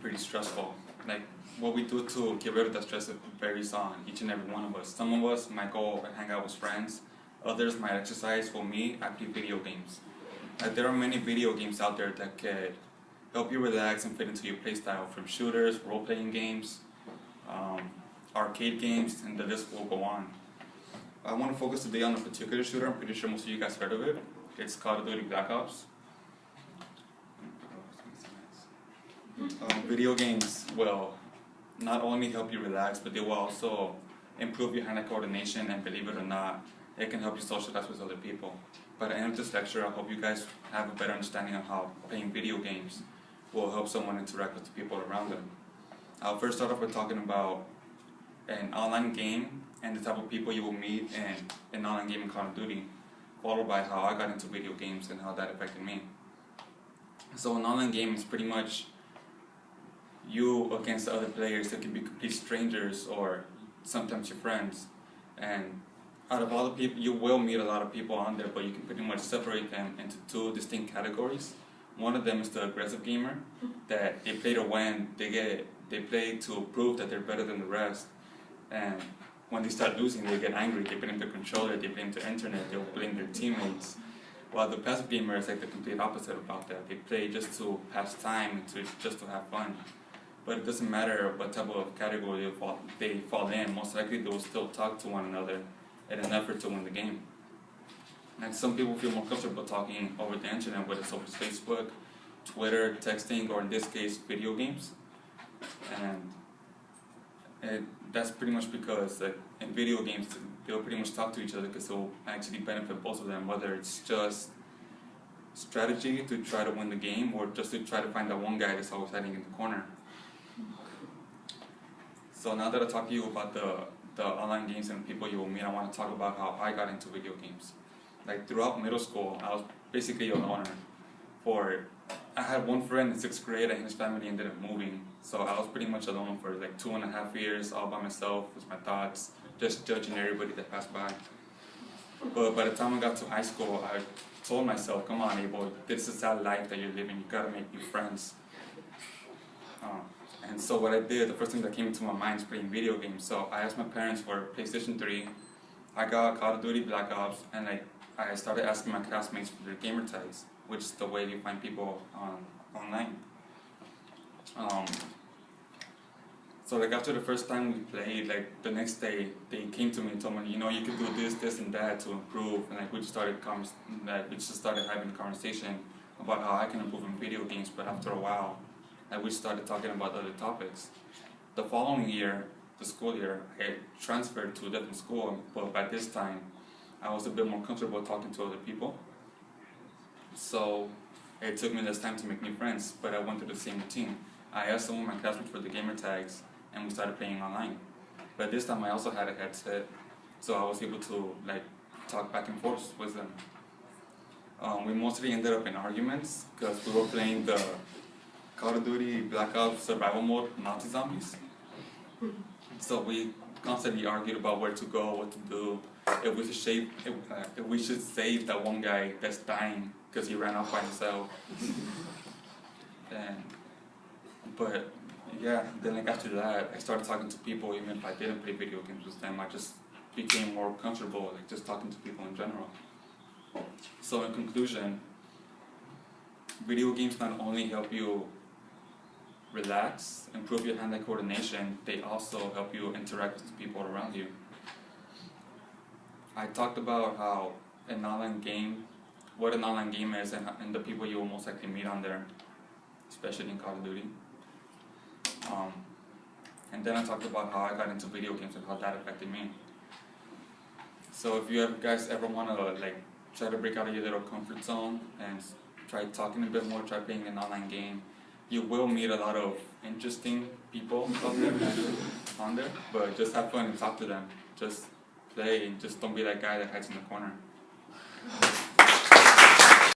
pretty stressful. Like, what we do to get rid of that stress varies on each and every one of us. Some of us might go and hang out with friends. Others might exercise. For me, I play video games. There are many video games out there that could help you relax and fit into your playstyle, from shooters, role-playing games, arcade games, and the list will go on. I want to focus today on a particular shooter. I'm pretty sure most of you guys heard of it. It's Call of Duty Black Ops. Video games will not only help you relax, but they will also improve your hand-eye coordination, and believe it or not, it can help you socialize with other people. By the end of this lecture, I hope you guys have a better understanding of how playing video games will help someone interact with the people around them. I'll first start off with talking about an online game and the type of people you will meet in an online game in Call of Duty, followed by how I got into video games and how that affected me. So an online game is pretty much you against other players that can be complete strangers or sometimes your friends. And out of all the people, you will meet a lot of people on there, but you can pretty much separate them into two distinct categories. One of them is the aggressive gamer, that they play to win, they play to prove that they're better than the rest. And when they start losing, they get angry, they blame the controller, they blame the internet, they'll blame their teammates. While the passive gamer is like the complete opposite about that. They play just to pass time, just to have fun. But it doesn't matter what type of category they fall in, most likely they will still talk to one another in an effort to win the game. And some people feel more comfortable talking over the internet, whether it's over Facebook, Twitter, texting, or in this case, video games. And that's pretty much because in video games, they'll pretty much talk to each other because it'll actually benefit both of them, whether it's just strategy to try to win the game or just to try to find that one guy that's always hiding in the corner. So now that I talked to you about the online games and people you will meet, I want to talk about how I got into video games. Like throughout middle school, I was basically a loner. I had one friend in 6th grade and his family ended up moving. So I was pretty much alone for like 2.5 years, all by myself with my thoughts, just judging everybody that passed by. But by the time I got to high school, I told myself, come on, Abel, this is that life that you're living, you gotta make new friends. And so what I did, the first thing that came into my mind is playing video games. So I asked my parents for PlayStation 3, I got Call of Duty Black Ops, and I started asking my classmates for their gamer tags, which is the way you find people online. So like after the first time we played, like the next day they came to me and told me, you know, you can do this, this, and that to improve. And like we just started having a conversation about how I can improve in video games. But after a while, we started talking about other topics. The following year, the school year, I transferred to a different school, but by this time, I was a bit more comfortable talking to other people. So it took me less time to make new friends, but I went through the same routine. I asked some of my classmates for the gamer tags, and we started playing online. But this time I also had a headset, so I was able to talk back and forth with them. We mostly ended up in arguments, because we were playing the Call of Duty Black Ops survival mode, Nazi zombies. So we constantly argued about where to go, what to do, if we should save that one guy that's dying because he ran off by himself. But yeah, then after that, I started talking to people. Even if I didn't play video games with them, I just became more comfortable just talking to people in general. So in conclusion, video games not only help you relax, improve your hand-eye coordination, they also help you interact with the people around you. I talked about how what an online game is and the people you will most likely meet on there, especially in Call of Duty. And then I talked about how I got into video games and how that affected me. So if you guys ever want to try to break out of your little comfort zone and try talking a bit more, try playing an online game, you will meet a lot of interesting people out there, on there, but just have fun and talk to them. Just play and just don't be that guy that hides in the corner.